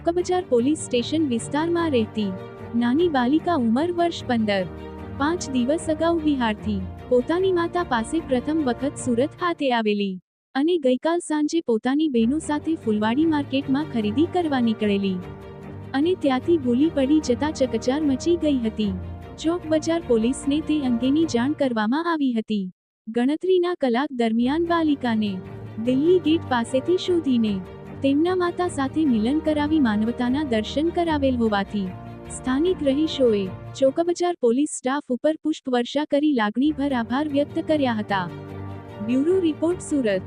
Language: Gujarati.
ચોકબજાર પોલીસ સ્ટેશન વિસ્તારમાં રહેતી નાની બાલિકા ઉંમર વર્ષ 15, 5 દિવસ અગાઉ બિહારથી પોતાની માતા પાસે પ્રથમ વખત સુરત ખાતે આવેલી અને ગઈકાલ સાંજે પોતાની બહેનો સાથે ફૂલવાડી માર્કેટમાં ખરીદી કરવા નીકળેલી અને ત્યાંથી ભૂલી પડી જતા ચકચાર મચી ગઈ હતી. ચોકબજાર પોલીસને તે અંગેની જાણ કરવામાં આવી હતી. ગણતરીના કલાક દરમિયાન બાલિકાને દિલ્હી ગેટ પાસેથી શોધીને તેમના માતા સાથે મિલન કરાવી માનવતાના દર્શન કરાવેલ હોવાથી સ્થાનિક રહીશોએ ચોકબજાર પોલીસ સ્ટાફ ઉપર પુષ્પવર્ષા કરી લાગણીભર આભાર વ્યક્ત કર્યા હતા. Bureau report, Surat.